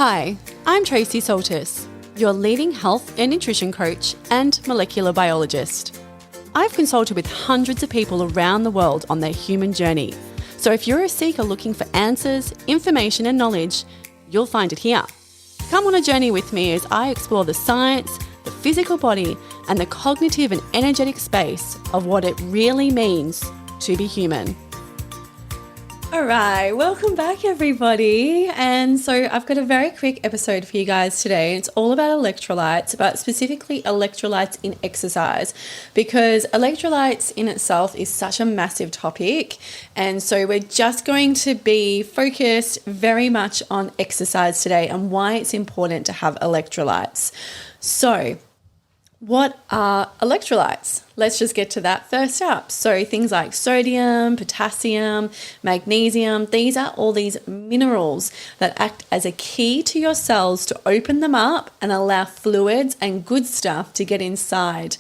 Hi, I'm Tracy Soltis, your leading health and nutrition coach and molecular biologist. I've consulted with hundreds of people around the world on their human journey. So if you're a seeker looking for answers, information and knowledge, you'll find it here. Come on a journey with me as I explore the science, the physical body, and the cognitive and energetic space of what it really means to be human. All right, welcome back everybody. And so I've got a very quick episode for you guys today. It's all about electrolytes, but specifically electrolytes in exercise, because electrolytes in itself is such a massive topic. And so we're just going to be focused very much on exercise today and why it's important to have electrolytes. So what are electrolytes? Let's just get to that first up. So things like sodium, potassium, magnesium, these are all these minerals that act as a key to your cells to open them up and allow fluids and good stuff to get inside.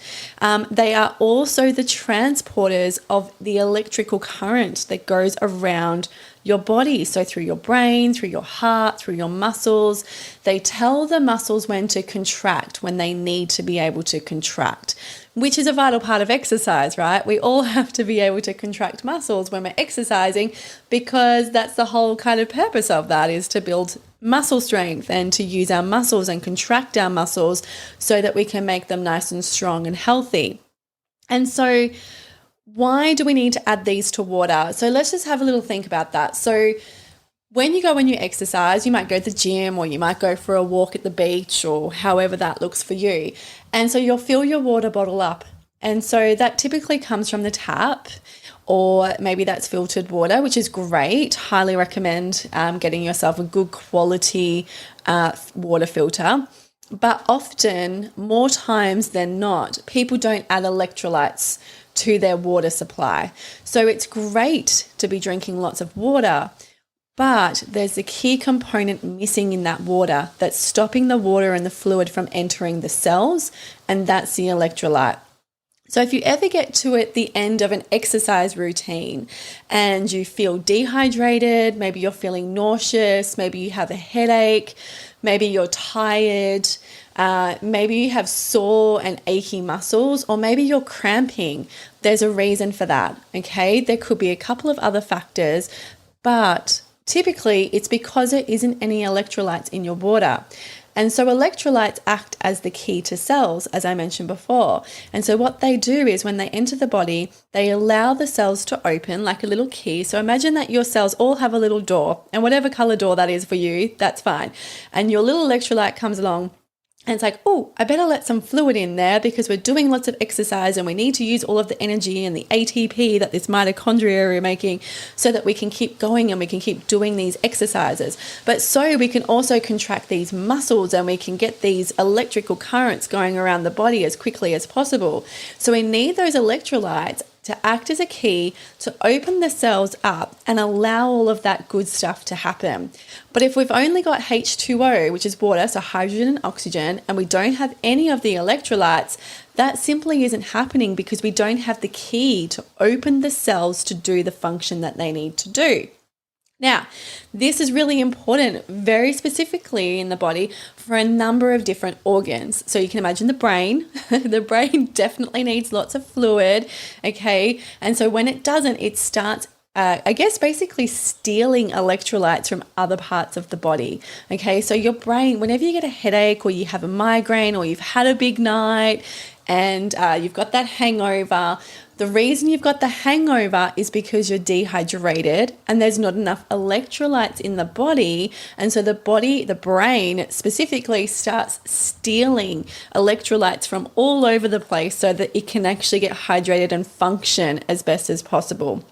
They are also the transporters of the electrical current that goes around your body. So through your brain, through your heart, through your muscles. They tell the muscles when to contract, when they need to be able to contract, which is a vital part of exercise, right? We all have to be able to contract muscles when we're exercising, because that's the whole kind of purpose of that, is to build muscle strength and to use our muscles and contract our muscles so that we can make them nice and strong and healthy. And so why do we need to add these to water? So let's just have a little think about that. So when you go and you exercise, you might go to the gym or you might go for a walk at the beach or however that looks for you. And so you'll fill your water bottle up. And so that typically comes from the tap, or maybe that's filtered water, which is great. Highly recommend getting yourself a good quality water filter. But often, more times than not, people don't add electrolytes to their water supply. So it's great to be drinking lots of water, but there's a key component missing in that water that's stopping the water and the fluid from entering the cells, and that's the electrolyte. So if you ever get to at the end of an exercise routine and you feel dehydrated, maybe you're feeling nauseous, maybe you have a headache, maybe you're tired, maybe you have sore and achy muscles, or maybe you're cramping, there's a reason for that, okay? There could be a couple of other factors, but typically it's because there isn't any electrolytes in your water. And so electrolytes act as the key to cells, as I mentioned before. And so what they do is when they enter the body, they allow the cells to open like a little key. So imagine that your cells all have a little door, and whatever color door that is for you, that's fine. And your little electrolyte comes along, and it's like, oh, I better let some fluid in there because we're doing lots of exercise and we need to use all of the energy and the ATP that this mitochondria are making so that we can keep going and we can keep doing these exercises. But so we can also contract these muscles and we can get these electrical currents going around the body as quickly as possible. So we need those electrolytes to act as a key to open the cells up and allow all of that good stuff to happen. But if we've only got H2O, which is water, so hydrogen and oxygen, and we don't have any of the electrolytes, that simply isn't happening because we don't have the key to open the cells to do the function that they need to do. Now, this is really important, very specifically in the body for a number of different organs. So you can imagine the brain. The brain definitely needs lots of fluid, okay? And so when it doesn't, it starts basically stealing electrolytes from other parts of the body. Okay, so your brain, whenever you get a headache or you have a migraine or you've had a big night and you've got that hangover, the reason you've got the hangover is because you're dehydrated and there's not enough electrolytes in the body. And so the brain specifically starts stealing electrolytes from all over the place so that it can actually get hydrated and function as best as possible.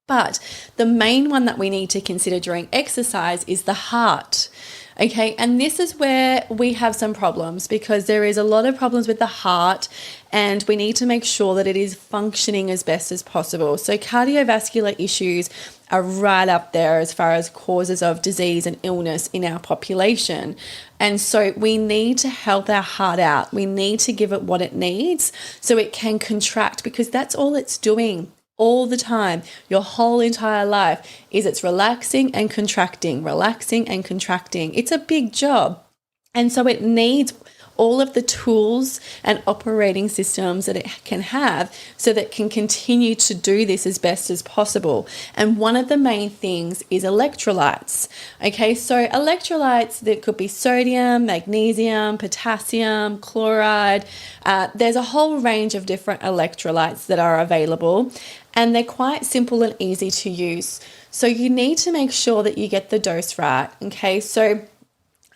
But the main one that we need to consider during exercise is the heart. Okay, and this is where we have some problems because there is a lot of problems with the heart and we need to make sure that it is functioning as best as possible. So cardiovascular issues are right up there as far as causes of disease and illness in our population. And so we need to help our heart out. We need to give it what it needs so it can contract, because that's all it's doing. all the time. Your whole entire life is it's relaxing and contracting, relaxing and contracting. It's a big job. And so it needs all of the tools and operating systems that it can have so that it can continue to do this as best as possible. And one of the main things is electrolytes. Okay, so electrolytes, that could be sodium, magnesium, potassium, chloride. There's a whole range of different electrolytes that are available, and they're quite simple and easy to use. So you need to make sure that you get the dose right. Okay, so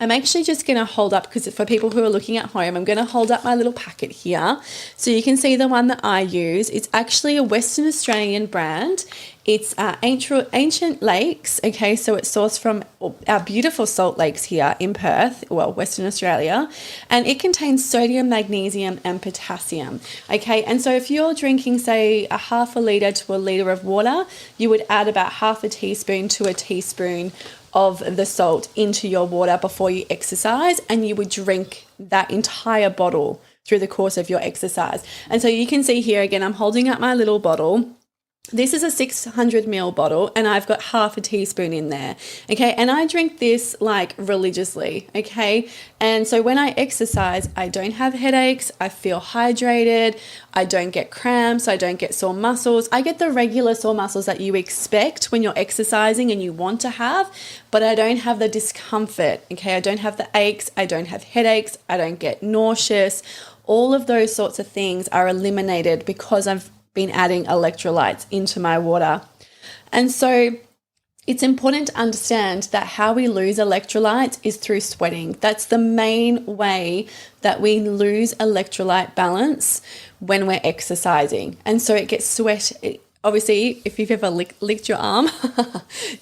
I'm actually just going to hold up, because for people who are looking at home, I'm going to hold up my little packet here so you can see the one that I use. It's actually a Western Australian brand. It's Ancient Lakes, okay, so it's sourced from our beautiful Salt Lakes here in Perth, well, Western Australia, and it contains sodium, magnesium, and potassium, okay, and so if you're drinking, say, a half a litre to a litre of water, you would add about half a teaspoon to a teaspoon of the salt into your water before you exercise, and you would drink that entire bottle through the course of your exercise. And so you can see here again, I'm holding up my little bottle. This is a 600 ml bottle, and I've got half a teaspoon in there, okay? And I drink this like religiously, okay? And so when I exercise, I don't have headaches, I feel hydrated, I don't get cramps, I don't get sore muscles. I get the regular sore muscles that you expect when you're exercising and you want to have, but I don't have the discomfort, okay? I don't have the aches, I don't have headaches, I don't get nauseous. All of those sorts of things are eliminated because I've been adding electrolytes into my water. And so it's important to understand that how we lose electrolytes is through sweating. That's the main way that we lose electrolyte balance when we're exercising. And so it gets obviously, if you've ever licked your arm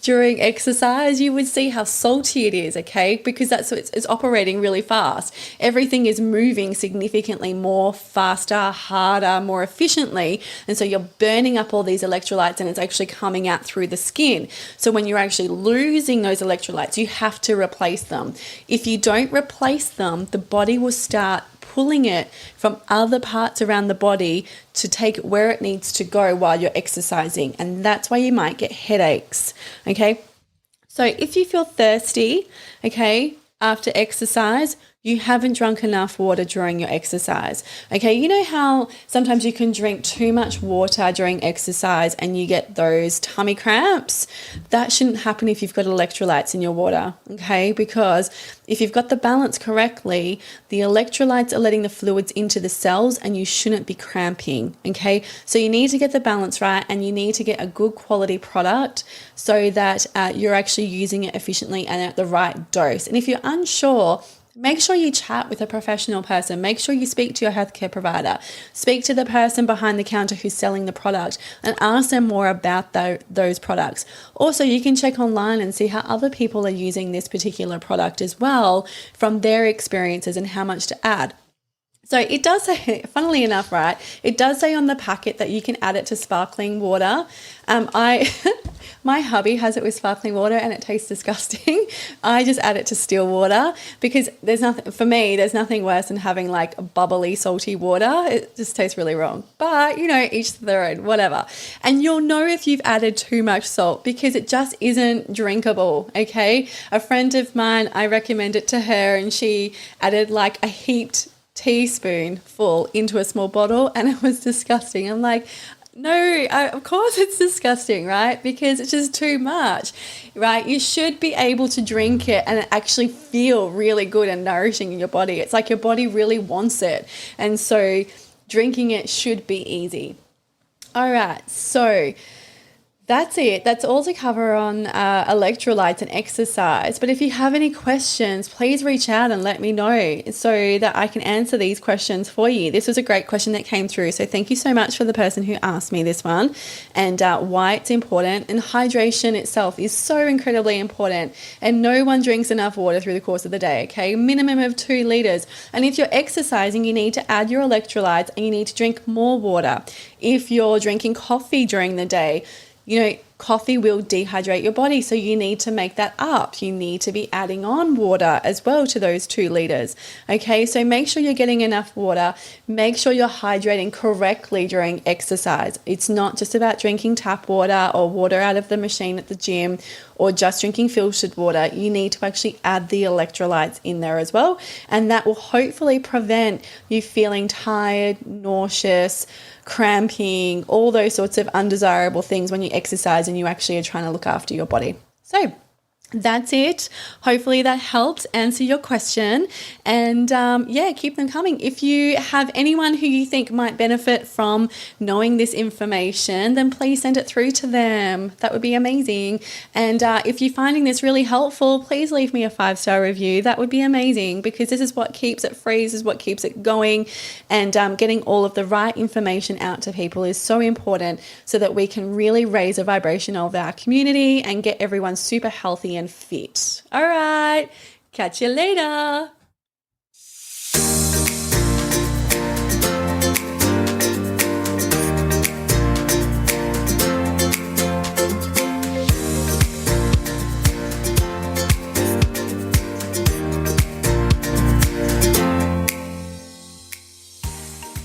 during exercise, you would see how salty it is, okay? Because it's operating really fast. Everything is moving significantly more faster, harder, more efficiently. And so you're burning up all these electrolytes, and it's actually coming out through the skin. So when you're actually losing those electrolytes, you have to replace them. If you don't replace them, the body will start pulling it from other parts around the body to take it where it needs to go while you're exercising. And that's why you might get headaches, okay? So if you feel thirsty, okay, after exercise, you haven't drunk enough water during your exercise, okay? You know how sometimes you can drink too much water during exercise and you get those tummy cramps? That shouldn't happen if you've got electrolytes in your water, okay? Because if you've got the balance correctly, the electrolytes are letting the fluids into the cells and you shouldn't be cramping, okay? So you need to get the balance right, and you need to get a good quality product so that you're actually using it efficiently and at the right dose. And if you're unsure, make sure you chat with a professional person. Make sure you speak to your healthcare provider. Speak to the person behind the counter who's selling the product and ask them more about those products. Also, you can check online and see how other people are using this particular product as well from their experiences and how much to add. So it does say, funnily enough, right, it does say on the packet that you can add it to sparkling water. My hubby has it with sparkling water and it tastes disgusting. I just add it to still water because there's nothing worse than having like bubbly, salty water. It just tastes really wrong. But, each to their own, whatever. And you'll know if you've added too much salt because it just isn't drinkable, okay? A friend of mine, I recommend it to her, and she added like a heaped teaspoon full into a small bottle, and it was disgusting. I'm like, no, of course it's disgusting, right? Because it's just too much, right? You should be able to drink it and actually feel really good and nourishing in your body. It's like your body really wants it. And so drinking it should be easy. All right, so that's it. That's all to cover on electrolytes and exercise. But if you have any questions, please reach out and let me know so that I can answer these questions for you. This was a great question that came through. So thank you so much for the person who asked me this one and why it's important. And hydration itself is so incredibly important. And no one drinks enough water through the course of the day, okay? Minimum of 2 liters. And if you're exercising, you need to add your electrolytes and you need to drink more water. If you're drinking coffee during the day, coffee will dehydrate your body. So you need to make that up. You need to be adding on water as well to those 2 liters. Okay, so make sure you're getting enough water. Make sure you're hydrating correctly during exercise. It's not just about drinking tap water or water out of the machine at the gym or just drinking filtered water. You need to actually add the electrolytes in there as well. And that will hopefully prevent you feeling tired, nauseous, cramping, all those sorts of undesirable things when you exercise and you actually are trying to look after your body. So that's it. Hopefully that helps answer your question. And keep them coming. If you have anyone who you think might benefit from knowing this information, then please send it through to them. That would be amazing. And if you're finding this really helpful, please leave me a 5-star review. That would be amazing, because this is what keeps it free, this is what keeps it going. And getting all of the right information out to people is so important, so that we can really raise the vibration of our community and get everyone super healthy and fit. All right, catch you later.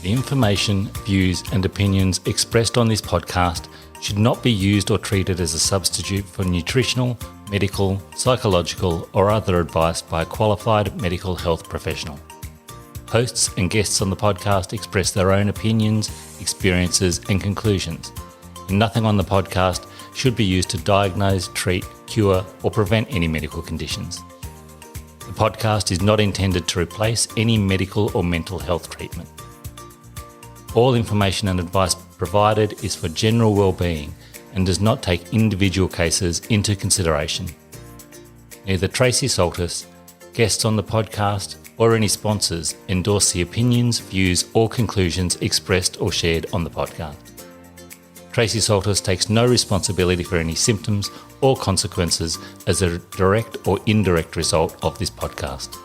The information, views and opinions expressed on this podcast should not be used or treated as a substitute for nutritional, medical, psychological or other advice by a qualified medical health professional. Hosts and guests on the podcast express their own opinions, experiences and conclusions. And nothing on the podcast should be used to diagnose, treat, cure or prevent any medical conditions. The podcast is not intended to replace any medical or mental health treatment. All information and advice provided is for general well-being and does not take individual cases into consideration. Neither Tracy Saltis, guests on the podcast, or any sponsors endorse the opinions, views or conclusions expressed or shared on the podcast. Tracy Saltis takes no responsibility for any symptoms or consequences as a direct or indirect result of this podcast.